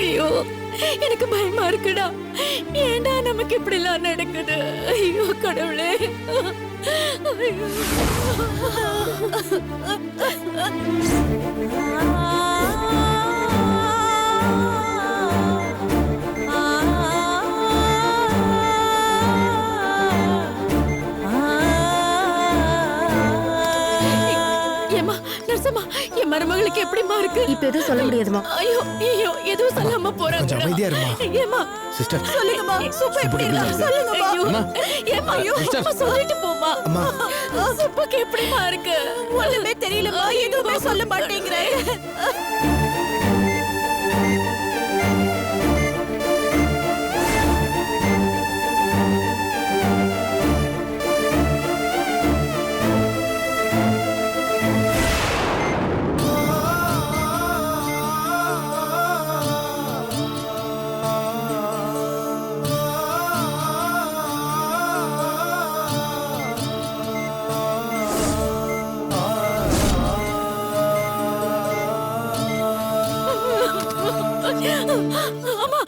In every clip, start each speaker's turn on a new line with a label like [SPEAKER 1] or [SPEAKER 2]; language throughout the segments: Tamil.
[SPEAKER 1] ஐயோ எனக்கு பயமா இருக்குடா. ஏண்டா நமக்கு இப்படி எல்லாம் நடக்குது? ஐயோ கடவுளே. ஐயோ. ஏம்மா, நர்சம்மா, என் மருமகளுக்கு எப்படிம்மா இருக்கு?
[SPEAKER 2] இப்ப எதுவும் சொல்ல முடியாதுமா.
[SPEAKER 1] ஐயோ ஐயோ எதுவும் சொல்லாம போறாங்க.
[SPEAKER 3] கொஞ்சம் அமைதியா இருமா.
[SPEAKER 1] ஏம்மா
[SPEAKER 3] சிஸ்டர்
[SPEAKER 1] சொல்லுங்கம்மா. சுப்பு எப்படி இருக்கு சொல்லுங்கம்மா.
[SPEAKER 3] அம்மா.
[SPEAKER 1] ஏம்மா ஐயோ
[SPEAKER 3] சிஸ்டர்.
[SPEAKER 1] அம்மா சொல்லிட்டு போம்மா.
[SPEAKER 3] அம்மா.
[SPEAKER 1] சுப்புக்கு எப்படிம்மா இருக்கு? ஒண்ணுமே தெரியலம்மா. எதுவுமே சொல்ல மாட்டேங்கிற.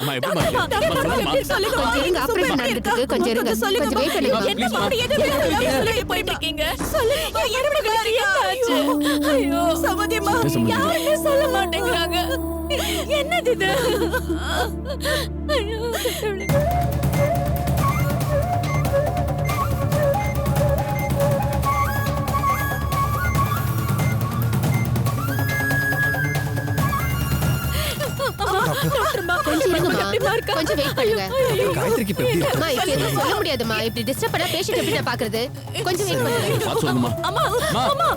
[SPEAKER 3] அம்மா எப்படிமா இருக்கு? அம்மா சொல்லுமா.
[SPEAKER 2] கொஞ்சம் இருங்க, ஆபரேஷன் நடந்துட்டு இருக்கு. கொஞ்சம் இருங்க, கொஞ்சம் வெயிட் பண்ணுங்க.
[SPEAKER 1] என்னம்மா அப்படி எதுவுமே சொல்லிட்டு போயிட்டு இருக்கீங்க? சொல்லுங்க. என்னோட என்னாச்சு? ஐயோ சமதியம்மா யாருமே சொல்ல மாட்டேங்கிறாங்க. என்னது இது? ஐயோ கடவுளே.
[SPEAKER 2] கொஞ்சம் இருங்கம்மா, கொஞ்சம் வெயிட் பண்ணுங்க.
[SPEAKER 3] காயத்ரிக்கு இப்ப எப்படி இருக்கு?
[SPEAKER 2] அம்மா, இப்ப எதுவும் சொல்ல முடியாதும்மா. இப்படி டிஸ்டர்ப் பண்ணா பேஷண்ட் எப்படி நான் பாக்குறது? கொஞ்சம் வெயிட் பண்ணுங்க.
[SPEAKER 3] பார்த்து சொல்லுமா.
[SPEAKER 1] அம்மா
[SPEAKER 3] அம்மா.
[SPEAKER 1] அம்மா.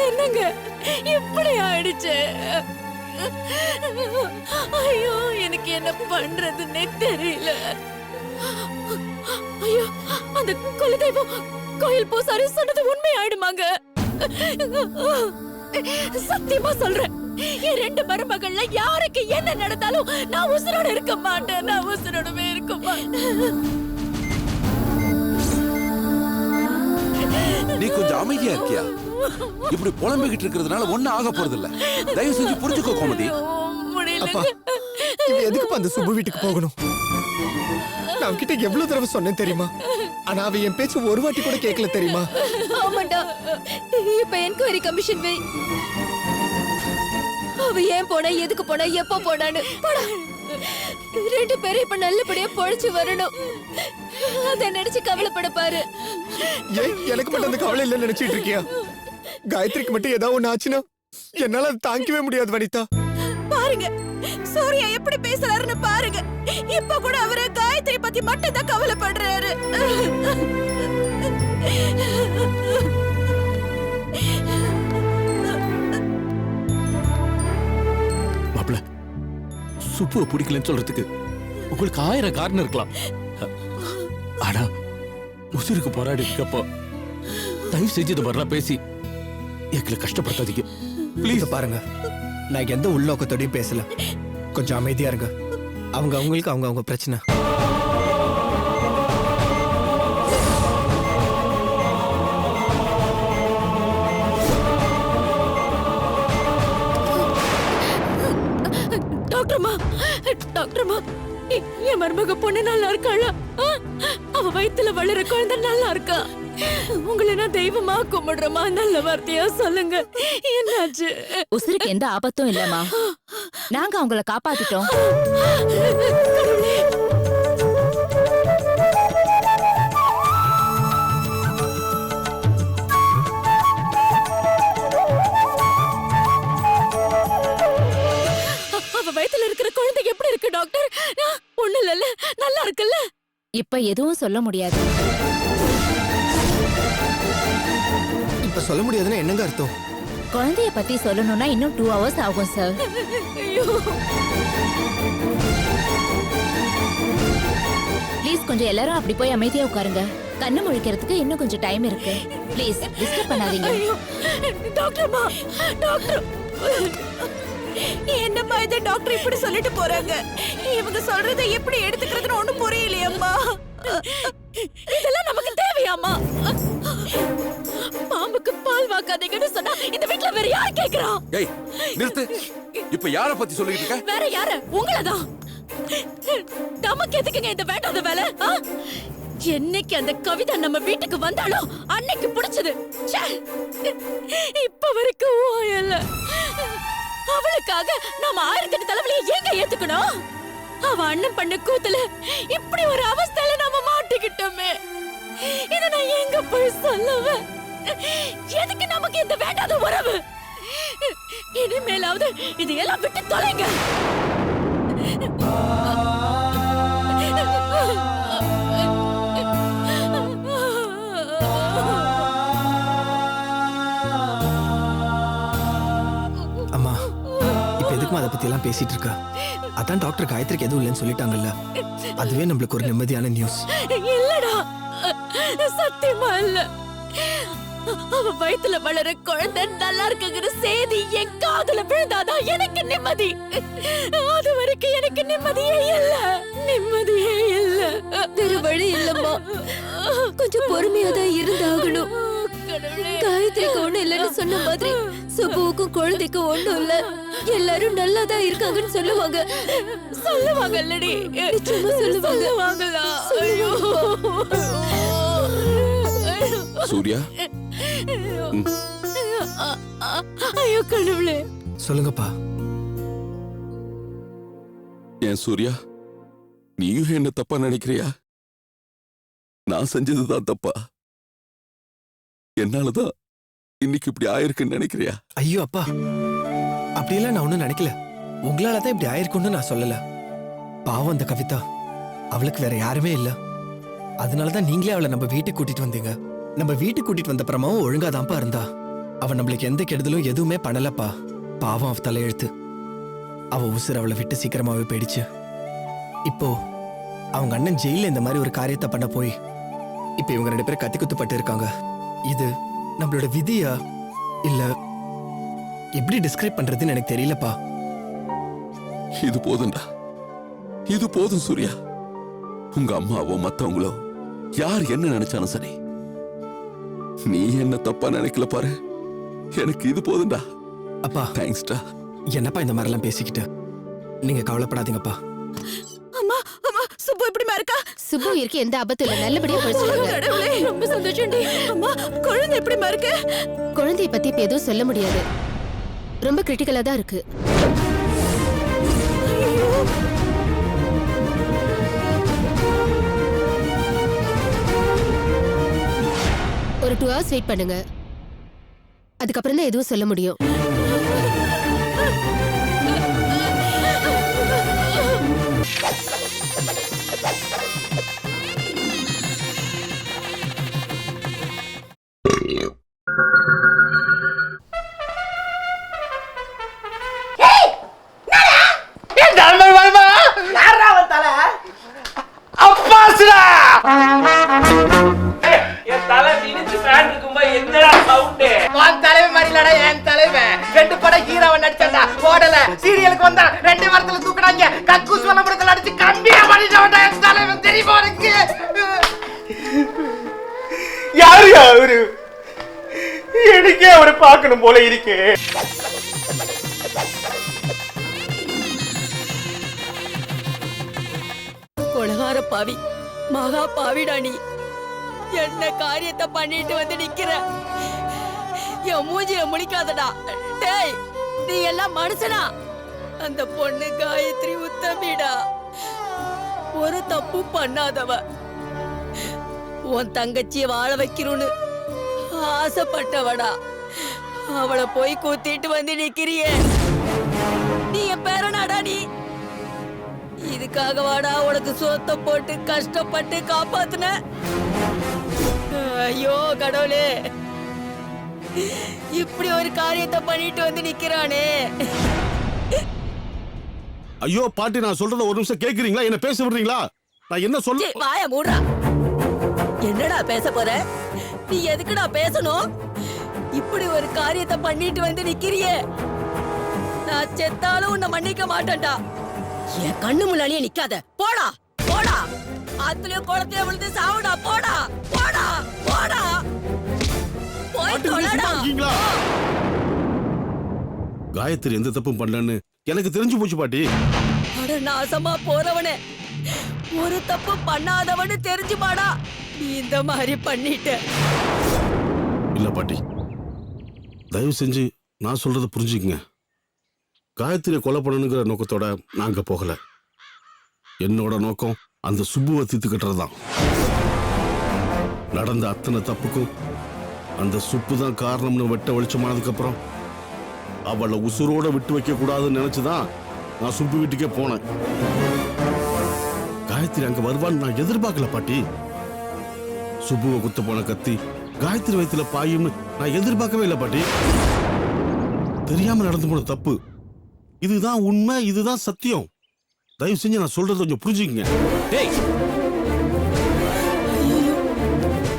[SPEAKER 1] என்னங்க இப்படி ஆயிடுச்சு? ஐயோ எனக்கு என்ன பண்றதுன்னே தெரியல. ஐயோ அந்த குலதெய்வம் கோயில் பூசாரி சொன்னது உண்மை ஆயிடுமாங்க? சத்தியமா சொல்றேன், என் ரெண்டு மருமகள்ல யாருக்கு என்ன நடந்தாலும் நான் உசுரோட இருக்க மாட்டேன். நான் உசுரோடவே இருக்க மாட்டேன்.
[SPEAKER 4] நீ கொஞ்சம் அமைதியா இருக்கியா? இப்படி புலம்பிக்கிட்டு இருக்கிறதுனால ஒண்ணும் ஆக போறது இல்ல. தயவு செஞ்சு புரிஞ்சுக்கோ கோமதி.
[SPEAKER 3] அப்பா,
[SPEAKER 1] முடியல.
[SPEAKER 3] இவ எதுக்குப்பா அந்த சுப்பு வீட்டுக்கு போகணும்? நான் அவகிட்ட எவ்வளவு தடவை சொன்னேன் தெரியுமா? ஆனா அவ என் பேச்சு ஒரு வாட்டி கூட கேட்கல தெரியுமா?
[SPEAKER 1] ஆமாண்டா, இப்ப என்கொயரி கமிஷன் வை. அவ ஏன் போனா, எதுக்கு போனா, எப்ப போனான்னு போடா. ரெண்டு பேரும் இப்ப நல்லபடியா பொழைச்சு வரணும். அத நினைச்சு கவலைப்பட பாரு.
[SPEAKER 3] ஏன் எனக்கு மட்டும் அந்த கவலை இல்லைன்னு நினைச்சிட்டு இருக்கியா? காயத்ரிக்கு மட்டும் ஏதாவது ஒண்ணு ஆச்சுன்னா என்னால அதை தாங்கிக்கவே முடியாது வனிதா.
[SPEAKER 1] பாருங்க சூர்யா எப்படி பேசுறாருன்னு பாருங்க. இப்ப கூட அவரு காயத்ரி பத்தி மட்டும் தான் கவலைப்படுறாரு.
[SPEAKER 5] மாப்பிள்ள, சுப்புவை பிடிக்கலன்னு சொல்றதுக்கு உங்களுக்கு 1000 காரணம் இருக்கலாம். ஆனா உசுருக்கு போராடி இருக்கப்போ தயவு செஞ்சு இதை வரலாம் பேசி எங்களை கஷ்டப்படுத்தாதீங்க
[SPEAKER 3] ப்ளீஸ். பாருங்க, நான் எந்த உள்நோக்கத்தோடையும் பேசல. கொஞ்சம் அமைதியா இருங்க. அவங்களுக்கு அவங்க பிரச்சனை.
[SPEAKER 1] டாக்டர்மா, என் மருமக பொண்ணு நல்லா இருக்காளா? அவ வயித்துல வளர குழந்தை நல்லா இருக்கா? உங்களை நான் தெய்வமா கும்பிடுறமா, நல்ல வார்த்தையா சொல்லுங்க. என்னாச்சு?
[SPEAKER 6] உசுருக்கு எந்த ஆபத்தும் இல்லம்மா. நாங்க அவங்கள காப்பாத்திட்டோம்.
[SPEAKER 1] கடவுளே. அவ வயித்துல இருக்கிற குழந்தை எப்படி இருக்கு டாக்டர்? ஒண்ணு இல்ல, நல்லா இருக்குல்ல?
[SPEAKER 6] இப்ப எதுவும் சொல்ல முடியாது.
[SPEAKER 3] இப்ப சொல்ல முடியாதுன்னா என்னங்க அர்த்தம்?
[SPEAKER 6] குழந்தைய பத்தி சொல்லணும்னா இன்னும் 2 hours ஆகும் சார்.
[SPEAKER 1] ஐயோ
[SPEAKER 6] ப்ளீஸ் கொஞ்சம் எல்லாரும் அப்படி போய் அமைதியா உட்காருங்க. கண்ணு முழிக்கிறதுக்கு இன்னும் கொஞ்சம் டைம் இருக்கு. ப்ளீஸ் டிஸ்டர்ப் பண்ணாதீங்க.
[SPEAKER 1] ஐயோ டாக்டர்மா, டாக்டர் என்னம்மா இது? டாக்டர் இப்படி சொல்லிட்டு போறாங்க. இவங்க சொல்றதை எப்படி எடுத்துக்கிறதுன்னு ஒண்ணும் புரியலையம்மா. இதெல்லாம் நமக்கு தேவையாம்மா? பாம்புக்கு பால் வாக்காதீங்கன்னு சொன்னா இந்த வீட்ல வேற யார் கேக்குறா?
[SPEAKER 4] ஏய் நிறுத்து. இப்ப யார பத்தி சொல்லிட்டு இருக்க?
[SPEAKER 1] வேற யாரு? உங்களதான். நமக்கு எதுக்குங்க இந்த வேண்டாத வேலை? என்னைக்கு அந்த கவிதை நம்ம வீட்டுக்கு வந்தாலும் அன்னைக்கு பிடிச்சது. இப்ப வரைக்கும் ஓயல. அவளுக்காக நாம 1008 தலைவலியை ஏங்க ஏத்துக்கணும்? அவ அண்ணன் பண்ண கூத்துல இப்படி ஒரு அவஸ்தையில நாம மாட்டிக்கிட்டோமே. இத நான் எங்க போய் சொல்லுவேன்? எதுக்கு நமக்கு இந்த வேண்டாத உறவு? இனிமேலாவது இதையெல்லாம் விட்டு தொலைங்க.
[SPEAKER 3] அம்மா இப்ப எதுக்குமா அதை பத்தி எல்லாம் பேசிட்டு இருக்கா? அதான் டாக்டர் காயத்ரிக்கு எதுவும் இல்லைன்னு சொல்லிட்டாங்கல்ல, அதுவே நம்மளுக்கு ஒரு நிம்மதியான நியூஸ்.
[SPEAKER 1] இல்லடா, சத்தியமா இல்ல. அவ வயித்துல வளர குழந்தை நல்லா இருக்குங்கிற செய்தி என் காதுல விழுந்தாதான் எனக்கு நிம்மதி. அது வரைக்கும் எனக்கு நிம்மதியே இல்ல, நிம்மதியே இல்ல. வேற வழி இல்லம்மா, கொஞ்சம் பொறுமையா தான் இருந்தாகணும். காயத்ரிக்கு ஒண்ணு இல்லைன்னு சொன்ன மாதிரி சுபுவுக்கும் குழந்தைக்கும் ஒண்ணும் இல்ல. எல்லாரும் நல்லா தான் இருக்காங்கன்னு சொல்லுவாங்க. சொல்லுவாங்கல்லடி, நிச்சயமா சொல்லுவாங்களா?
[SPEAKER 4] சூர்யா,
[SPEAKER 1] ஐயோ கடவுளே.
[SPEAKER 3] சொல்லுங்கப்பா.
[SPEAKER 4] ஏன் சூர்யா, நீயும் என்ன தப்பா நினைக்கிறியா? நான் செஞ்சதுதான் தப்பா? என்னாலதான் இன்னைக்கு இப்படி ஆயிருக்குன்னு நினைக்கிறியா?
[SPEAKER 3] ஐயோ அப்பா, அப்படியெல்லாம் நான் ஒண்ணும் நினைக்கல. உங்களாலதான் இப்படி ஆயிருக்குன்னு நான் சொல்லல. பாவம் அந்த கவிதா, அவளுக்கு வேற யாருமே இல்ல. அதனாலதான் நீங்களே அவளை நம்ம வீட்டுக்கு கூட்டிட்டு வந்தீங்க. நம்ம வீட்டுக்கு கூட்டிட்டு வந்த அப்புறமாவும் ஒழுங்காதான்ப்பா இருந்தா. அவ நம்மளுக்கு எந்த கெடுதலும் எதுவுமே பண்ணலப்பா. பாவம் அவ தலையெழுத்து. அவ உசுர் அவளை விட்டு சீக்கிரமாவே போயிடுச்சு. இப்போ அவங்க அண்ணன் ஜெயில இந்த மாதிரி ஒரு காரியத்தை பண்ண போய் இப்ப இவங்க 2 பேரும் கத்தி குத்துப்பட்டு இருக்காங்க. இது நம்மளோட விதியா இல்ல எப்படி டிஸ்கிரைப் பண்றதுன்னு எனக்கு தெரியலப்பா.
[SPEAKER 4] இது போதும்டா, இது போதும் சூர்யா. உங்க அம்மாவோ மத்தவங்களோ யார் என்ன நினைச்சாலும் சரி, நீ என்ன தப்பா நினைக்கல பாரு. எனக்கு இது போதும்டா.
[SPEAKER 3] அப்பா
[SPEAKER 4] தேங்க்ஸ்டா.
[SPEAKER 3] என்னப்பா இந்த மாதிரிலாம் பேசிக்கிட்டு? நீங்க கவலைப்படாதீங்கப்பா.
[SPEAKER 1] அம்மா, அம்மா, சுப்பு எப்படிமா இருக்கா?
[SPEAKER 2] சுபு இருக்கு, எந்த ஆபத்தும் இல்ல, நல்லபடியா படிச்சிருக்காங்க.
[SPEAKER 1] கடவுளே, ரொம்ப சந்தோஷம்டி. அம்மா, குழந்தை எப்படிமா இருக்கு?
[SPEAKER 2] குழந்தைய பத்தி இப்ப எதுவும் சொல்ல முடியாது, ரொம்ப கிரிட்டிக்கலா தான் இருக்கு. ஒரு 2 hours வெயிட் பண்ணுங்க, அதுக்கப்புறம் தான் எதுவும் சொல்ல முடியும்.
[SPEAKER 7] சீரியலுக்கு வந்தா 2 வாரத்துல தூக்குறாங்க. கக்கூஸ் வலம்புறத்துல அடிச்சு கம்பியா பண்ணிட்டவன்டா என் தலைவன். தெரியுமா உனக்கு? யாரு அவரு? எனக்கே அவரை பார்க்கணும் போல இருக்கு.
[SPEAKER 1] கொலகார பாவி, மகா பாவிடா நீ. என்ன காரியத்தை பண்ணிட்டு வந்து நிக்கிற? என் மூஞ்சில முழிக்காதடா. டேய், நீ எல்லாம் மனுஷனா? அந்த பொண்ணு காயத்ரி உத்தமிடா, ஒரு தப்பு பண்ணாதவ. உன் தங்கச்சிய வாழ வைக்கணும்னு ஆசைப்பட்டவடா. அவளை போய் கூத்திட்டு வந்து நிக்கிறியே, நீ என் பேரனாடா நீ? இதுக்காக வாடா உனக்கு சோத்த போட்டு கஷ்டப்பட்டு காப்பாத்துன. ஐயோ கடவுளே, இப்படி ஒரு காரியத்தை பண்ணிட்டு வந்து நிக்கிறானே.
[SPEAKER 8] ஐயோ பாட்டி, நான் சொல்றத ஒரு நிமிஷம் கேக்குறீங்களா? என்ன பேச விடுறீங்களா? நான் என்ன சொல்ல?
[SPEAKER 9] வாய மூடுறா. என்னடா பேச போற? நீ எதுக்குடா பேசணும்? இப்படி ஒரு காரியத்தை பண்ணிட்டு வந்து நிக்கிறியே, நான் செத்தாலும் உன்னை மன்னிக்க மாட்டேன்டா. என் கண்ணு முன்னாடியே நிக்காத. போடா போடா, ஆத்துலயும் குளத்தையும் விழுந்து சாவுடா. போடா போடா போடா, போய் தொலைடா.
[SPEAKER 8] காயத்ரி எந்த தப்பும் பண்ணலன்னு எனக்கு தெரிஞ்சு போச்சு பாட்டி.
[SPEAKER 9] அட நாசமா போறவனே, ஒரு தப்பு பண்ணாதவனு தெரிஞ்சுமாடா நீ இந்த மாதிரி பண்ணிட்ட.
[SPEAKER 8] இல்ல பாட்டி, தயவு செஞ்சு நான் சொல்றத புரிஞ்சுக்குங்க. காயத்ரியை கொலை பண்ணணுங்கிற நோக்கத்தோட நாங்க போகல. என்னோட நோக்கம் அந்த சுப்புவை தீர்த்து கட்டுறதுதான். நடந்த அத்தனை தப்புக்கும் அந்த சுப்பு தான் காரணம்னு வெட்ட வெளிச்சமானதுக்கு அப்புறம் அவளை உசுரோட விட்டு வைக்க கூடாதுன்னு நினைச்சுதான் நான் சுப்பு வீட்டுக்கே போனேன். காயத்ரி அங்க வருவான்னு நான் எதிர்பார்க்கல பாட்டி. சுப்புவை குத்த போன கத்தி காயத்ரி வயித்துல பாயும்னு நான் எதிர்பார்க்கவே இல்லை பாட்டி. தெரியாம நடந்து போன தப்பு. இதுதான் உண்மை, இதுதான் சத்தியம். தயவு செஞ்சு நான் சொல்றது கொஞ்சம் புரிஞ்சுக்கங்க.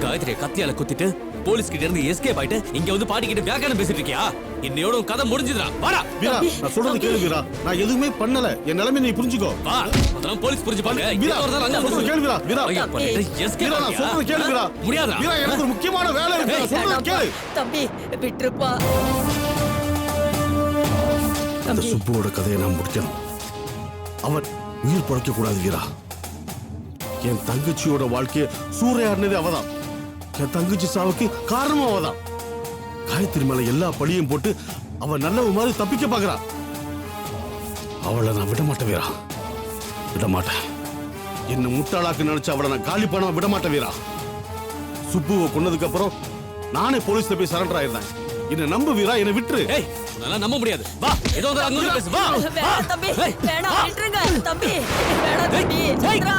[SPEAKER 10] காயத்ரியை கத்தியால குத்திட்டு போலீஸ் கிட்ட இருந்து எஸ்கேப் ஆயிட்டு இங்க வந்து பாட்டிக்கிட்டு வியாக்கியானம் பேசிட்டு இருக்கியா? இன்னையோட கதை முடிஞ்சுதுடா. வாடா
[SPEAKER 8] வீரா, நான் சொல்றது கேளு வீரா. நான் எதுவுமே பண்ணல. என் நிலைமை நீ புரிஞ்சுக்கோ.
[SPEAKER 10] வா, அதெல்லாம் போலீஸ் புரிஞ்சுப்பாங்க.
[SPEAKER 8] வீரா, நான் சொல்றது கேளு வீரா. வீரா,
[SPEAKER 10] எஸ்கேப்
[SPEAKER 8] நான் சொல்றது கேளு வீரா.
[SPEAKER 10] முடியாதா?
[SPEAKER 8] வீரா, எனக்கு ஒரு முக்கியமான வேலை இருக்கு. நான் சொல்றது கேளு.
[SPEAKER 9] தம்பி விட்டுருப்பா.
[SPEAKER 8] அந்த சுப்புவோட கதையை நான் முடிக்கணும். அவன் உயிர் பழைக்க கூடாது வீரா. என் தங்கச்சியோட வாழ்க்கைய சூறையாடினதே அவதான். என் தங்கச்சி சாவுக்கு காரணமும் அவதான். காயத்ரி மேல எல்லா பழியும் போட்டு அவன் நல்லவ மாதிரி தப்பிக்க பாக்குறா. அவளை நான் விட மாட்டேன் வீரா, விட மாட்டேன். என்ன முட்டாளாக்கு நினைச்சு அவளை நான் காலி பண்ண விட மாட்டேன் வீரா. சுப்புவை கொன்னதுக்கு அப்புறம் நானே போலீஸ்ல போய் சரண்டர் ஆயிருந்தேன். என்ன நம்பு வீரா, என்ன விட்டுரு.
[SPEAKER 10] அதெல்லாம் நம்ப முடியாது. வா, ஏதோ ஒரு அங்க பேசு. வா
[SPEAKER 9] வேணாம் தம்பி, வேணாம், விட்டுருங்க தம்பி. வேணாம் தம்பி, சந்திரா.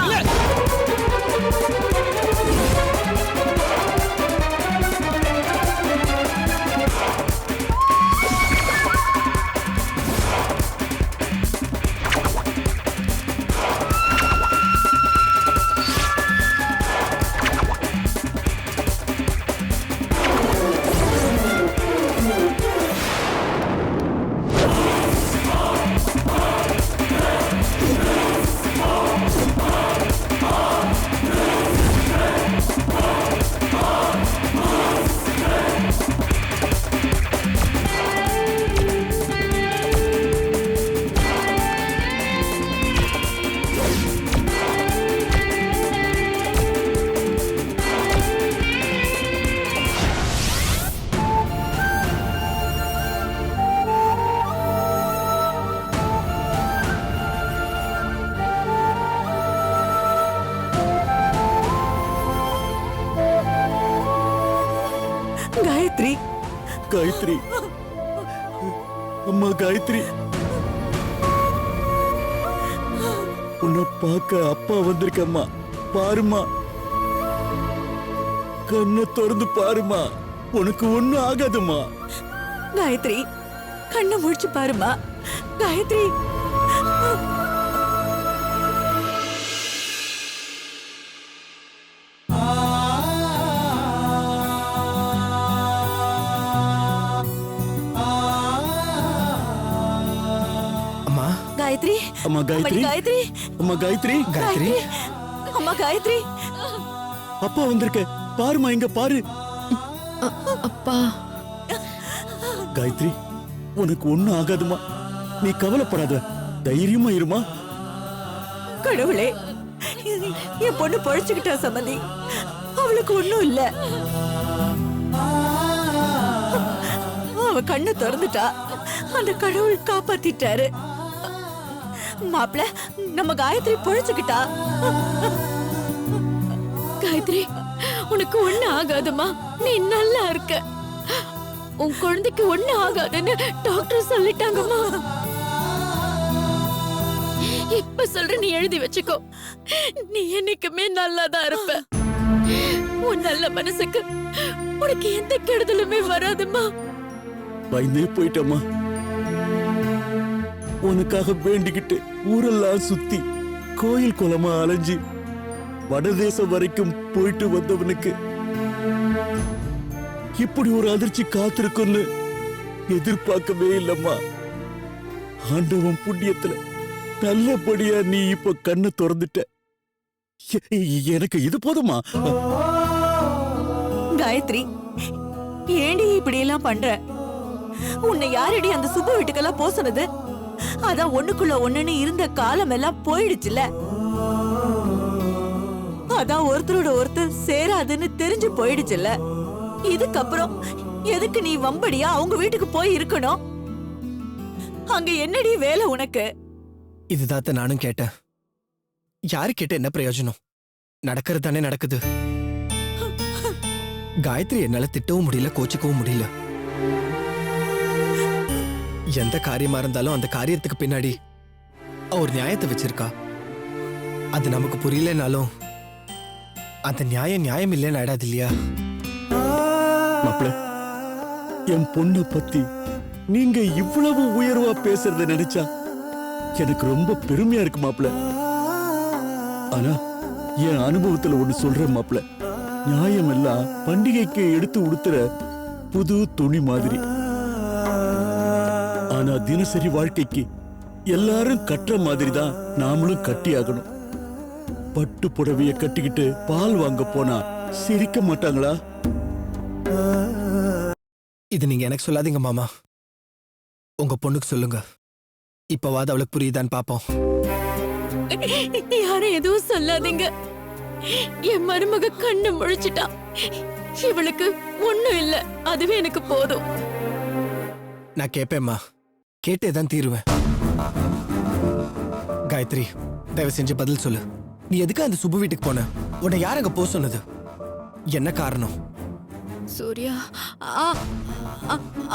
[SPEAKER 9] காயத்ரி,
[SPEAKER 5] காயத்ரி, அம்மா காயத்ரி, உன்னை பார்க்க அப்பா வந்திருக்கம்மா. பாருமா, கண்ணை திறந்து பாருமா. உனக்கு ஒண்ணும் ஆகாதுமா.
[SPEAKER 9] காயத்ரி, கண்ணை முழிச்சு பாருமா. காயத்ரி, காயத்ரி,
[SPEAKER 5] அம்மா காயத்ரி,
[SPEAKER 9] காயத்ரி,
[SPEAKER 5] அம்மா காயத்ரி,
[SPEAKER 3] காயத்ரி,
[SPEAKER 9] அம்மா காயத்ரி.
[SPEAKER 5] அப்பா வந்திருக்க பாருமா, இங்க பாரு.
[SPEAKER 1] அப்பா,
[SPEAKER 5] காயத்ரி, உனக்கு ஒண்ணும் ஆகாதுமா. நீ கவலைப்படாத, தைரியமா இருமா.
[SPEAKER 9] கடவுளே, என் பொண்ணு பொழைச்சுக்கிட்டா சம்மந்தி. அவளுக்கு ஒண்ணும் இல்ல. அவ கண்ணை திறந்துட்டா. அந்த கடவுள் காப்பாத்திட்டாரு. மாப்பிள்ள, நம்ம காயத்ரி பொழைச்சுக்கிட்டா.
[SPEAKER 1] காயத்ரி, உனக்கு ஒண்ணு ஆகாதுமா. நீ நல்லா இருக்க. உன் குழந்தைக்கு ஒண்ணு ஆகாதுன்னு டாக்டர் சொல்லிட்டாங்கம்மா. இப்ப சொல்ற, நீ எழுதி வச்சுக்கோ. நீ என்னைக்குமே நல்லாதான் இருப்ப. உன் நல்ல மனசுக்கு உனக்கு எந்த கெடுதலுமே வராதுமா.
[SPEAKER 5] பயந்தே போயிட்டம்மா. உனக்காக வேண்டிக்கிட்டு ஊரெல்லாம் சுத்தி கோயில் குளமா அலைஞ்சு வடதேசம் வரைக்கும் போயிட்டு வந்தவனுக்கு இப்படி ஒரு அதிர்ச்சி காத்திருக்குன்னு எதிர்பார்க்கவே இல்லம்மா. ஆண்டவன் புண்ணியத்துல நல்லபடியா நீ இப்ப கண்ணை திறந்துட்ட. எனக்கு இது போதுமா?
[SPEAKER 9] காயத்ரி, ஏண்டி இப்படி எல்லாம் பண்ற? உன்னை யாரடி அந்த சுப்பு வீட்டுக்கெல்லாம் போக சொன்னது? அதான் ஒண்ணுக்குள்ள ஒண்ணுன்னு இருந்த காலம் எல்லாம் போயிடுச்சுல. அதான் ஒருத்தரோட ஒருத்தர் சேராதுன்னு தெரிஞ்சு போயிடுச்சுல. இதுக்கப்புறம் எதுக்கு நீ வம்படியா அவங்க வீட்டுக்கு போய் இருக்கணும்? அங்க என்னடி வேலை உனக்கு?
[SPEAKER 3] இதுதான் நானும் கேட்டேன். யாரு கேட்ட என்ன பிரயோஜனம்? நடக்கிறது தானே நடக்குது. காயத்ரி என்னால திட்டவும் முடியல, கோச்சிக்கவும் முடியல. எந்த காரியமா இருந்தாலும் அந்த காரியத்துக்கு பின்னாடி ஒரு நியாயத்தை வச்சிருக்கா. அது நமக்கு புரியலனாலும் அந்த நியாயம் இல்லைன்னு ஆயிடாது இல்லையா?
[SPEAKER 5] மாப்பிள்ள, என் பொண்ணு பத்தி நீங்க இவ்வளவு உயர்வா பேசுறத நினைச்சா எனக்கு ரொம்ப பெருமையா இருக்கு மாப்பிள்ள. ஆனா என் அனுபவத்துல ஒண்ணு சொல்றேன் மாப்பிள்ள, நியாயம் எல்லாம் பண்டிகைக்கு எடுத்து உடுத்துற புது துணி மாதிரி. ஆனா தினசரி வாழ்க்கைக்கு எல்லாரும் கட்டுற மாதிரி தான் நாமளும் கட்டி ஆகணும். பட்டு புடவைய கட்டிக்கிட்டு பால் வாங்க போனா சிரிக்க மாட்டாங்களா?
[SPEAKER 3] இது நீங்க எனக்கு சொல்லாதீங்க மாமா, உங்க பொண்ணுக்கு சொல்லுங்க. இப்பவாது அவளுக்கு புரியுதான்னு பாப்போம்.
[SPEAKER 1] யாரும் எதுவும் சொல்லாதீங்க. என் மருமக கண்ணு முழிச்சிட்டா. இவளுக்கு ஒண்ணும் இல்ல, அதுவே எனக்கு போதும்.
[SPEAKER 3] நான் கேட்பேம்மா, கேட்டேதான் தீருவேன். காயத்ரி, தயவு செஞ்சு பதில் சொல்லு. நீ எதுக்கு அந்த சுப்பு வீட்டுக்கு போன? உன்னை யார் அங்க போக சொன்னது? என்ன காரணம்?
[SPEAKER 1] சூர்யா,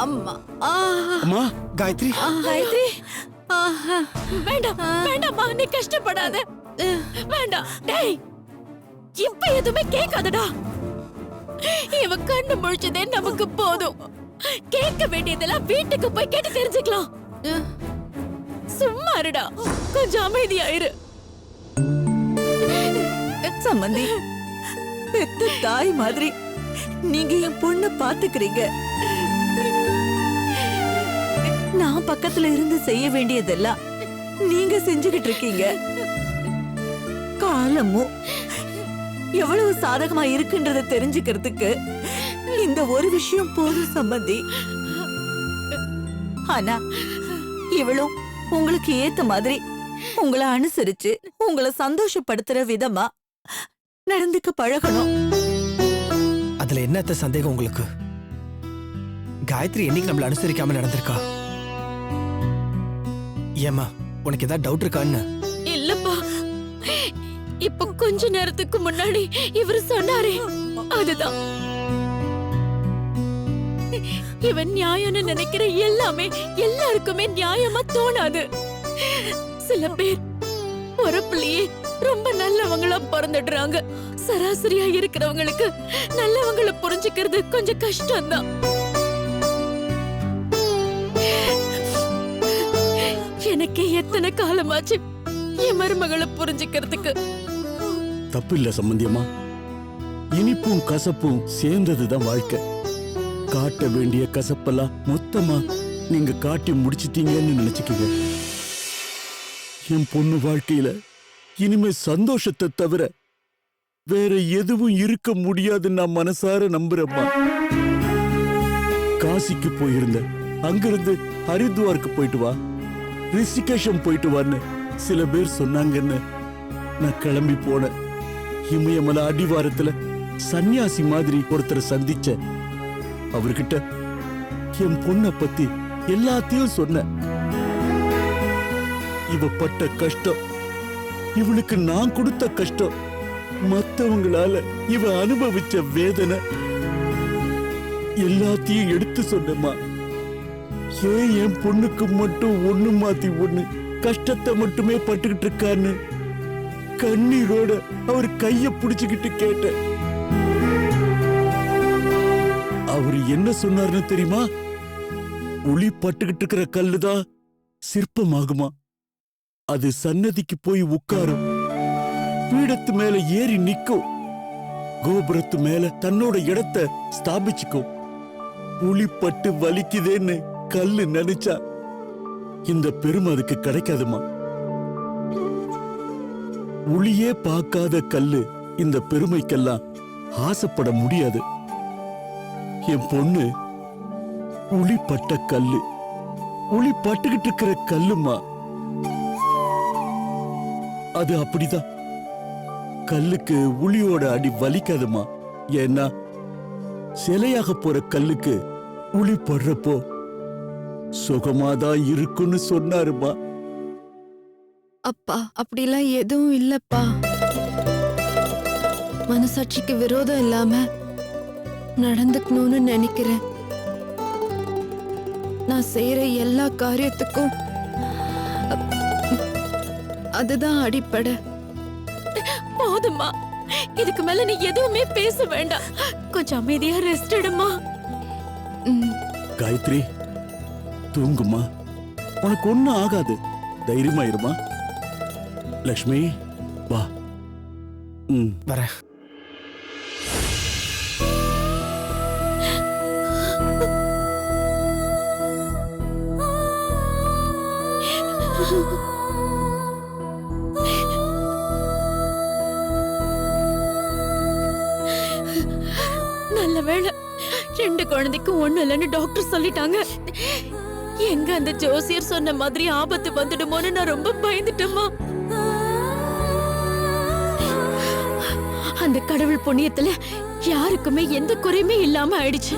[SPEAKER 1] அம்மா,
[SPEAKER 5] அம்மா,
[SPEAKER 3] காயத்ரி,
[SPEAKER 1] காயத்ரி, வேண்டாம் வேண்டாம்மா, நீ கஷ்டப்படாத. வேண்டாம். டேய், இப்ப எதுவுமே கேட்காதடா. இவ கண்ணு முழிச்சதே நமக்கு போதும். கேட்க வேண்டியதெல்லாம் வீட்டுக்கு போய் கேட்டு தெரிஞ்சுக்கலாம். சும்மா இருடா, கொஞ்சம் அமைதியாயிரு.
[SPEAKER 9] சம்பந்தி, பெத்த தாய் மாதிரி நீங்க என் பொண்ண பாத்துக்கிறீங்க. நான் பக்கத்துல இருந்து செய்ய வேண்டியதெல்லாம் நீங்க செஞ்சுகிட்டு இருக்கீங்க. காலமும் எவ்வளவு சாதகமா இருக்குன்றத தெரிஞ்சுக்கிறதுக்கு இந்த ஒரு விஷயம் போதும் சம்பந்தி. ஆனா இவளும் உங்களுக்கு ஏத்த மாதிரி உங்களை அனுசரிச்சு உங்களை சந்தோஷப்படுத்துற விதமா நடந்துக்க பழகணும்.
[SPEAKER 3] அதுல என்னத்த சந்தேகம் உங்களுக்கு? காயத்ரி என்னைக்கு நம்மள அனுசரிக்காம நடந்திருக்கா? ஏமா, உனக்கு ஏதாவது டவுட் இருக்கான்னு?
[SPEAKER 1] இல்லப்பா, இப்ப கொஞ்ச நேரத்துக்கு முன்னாடி இவரு சொன்னாரே, அதுதான். இவன் நியாயம்னு நினைக்கிற எல்லாமே எல்லாருக்குமே நியாயமா தோணாது. சில பேர் பிறப்புலயே ரொம்ப நல்லவங்களா பிறந்துடுறாங்க. சராசரியா இருக்கிறவங்களுக்கு நல்லவங்களை புரிஞ்சுக்கிறது கொஞ்சம் கஷ்டம்தான். எனக்கு எத்தனை காலமாச்சு என் மருமகளை புரிஞ்சுக்கிறதுக்கு.
[SPEAKER 5] தப்பு இல்ல சம்பந்தியம்மா. இனிப்பும் கசப்பும் சேர்ந்ததுதான் வாழ்க்கை. காட்ட வேண்டிய கசப்பெல்லாம் மொத்தமா நீங்க காட்டி முடிச்சிட்டீங்கன்னு நினைச்சுக்கீங்க. என் பொண்ணு வாழ்க்கையில இனிமே சந்தோஷத்தை தவிர வேற எதுவும் இருக்க முடியாதுன்னு நான் மனசார நம்புறேம்மா. காசிக்கு போயிருந்த, அங்கிருந்து ஹரித்வாருக்கு போயிட்டு வா, ரிஷிகேஷம் போயிட்டு வான்னு சில பேர் சொன்னாங்கன்னு நான் கிளம்பி போனேன். இமயமலை அடிவாரத்துல சன்னியாசி மாதிரி ஒருத்தரை சந்திச்ச. அவர்கிட்ட என் பொண்ண பத்தி எல்லாத்தையும் சொன்ன. இவ பட்ட கஷ்டம், இவளுக்கு நான் கொடுத்த கஷ்டம், மத்தவங்களால இவ அனுபவிச்ச வேதனை எல்லாத்தையும் எடுத்து சொன்னேம்மா. ஏன் என் பொண்ணுக்கு மட்டும் ஒண்ணு மாத்தி ஒண்ணு கஷ்டத்தை மட்டுமே பட்டுக்கிட்டு இருக்கான்னு கண்ணீரோட அவர் கைய புடிச்சுக்கிட்டு கேட்டேன். அவரு என்ன சொன்னார்னு தெரியுமா? உளி பட்டுக்கிட்டு இருக்கிற கல்லுதான் சிற்பமாகுமா. அது சன்னதிக்கு போய் உட்காரும், பீடத்து மேல ஏறி நிக்கும், கோபுரத்து மேல தன்னோட இடத்தை ஸ்தாபிச்சுக்கும். புலிப்பட்டு வலிக்குதேன்னு கல்லு நினைச்சா இந்த பெருமை அதுக்கு கிடைக்காதுமா. உளியே பார்க்காத கல்லு இந்த பெருமைக்கெல்லாம் ஆசைப்பட முடியாது. என் பொண்ணு உளிப்பட்ட கல்லு, உளி பட்டுக்கிட்டு இருக்கிற கல்லுமா. அது அப்படிதான். கல்லுக்கு உளியோட அடி வலிக்காதுமா. ஏன்னா சிலையாக போற கல்லுக்கு உளி படுறப்போ சுகமாதான் இருக்குன்னு சொன்னாருமா.
[SPEAKER 1] அப்பா அப்படிலாம் எதுவும் இல்லப்பா. மனசாட்சிக்கு விரோதம் இல்லாம நடந்துக்கணும்னு நினைக்கிறேன். நான் செய்யற எல்லா காரியத்துக்கும் அதுதான் அடிப்படை. போதுமா, இதுக்கு மேல நீ எதுவுமே பேச வேண்டாம். கொஞ்சம் அமைதியா ரெஸ்ட் எடுமா.
[SPEAKER 5] காயத்ரி, தூங்குமா. உனக்கு ஒண்ணும் ஆகாது, தைரியமா இருமா. லக்ஷ்மி வா.
[SPEAKER 3] வரேன்.
[SPEAKER 1] நல்ல வேளை, 2 குழந்தைக்கு ஒண்ணு இல்லைன்னு டாக்டர் சொல்லிட்டாங்க. எங்க அந்த ஜோசியர் சொன்ன மாதிரி ஆபத்து வந்துடுமோன்னு நான் ரொம்ப பயந்துட்டேம்மா. அந்த கடவுள் புண்ணியத்துல யாருக்குமே எந்த குறையுமே இல்லாம ஆயிடுச்சு.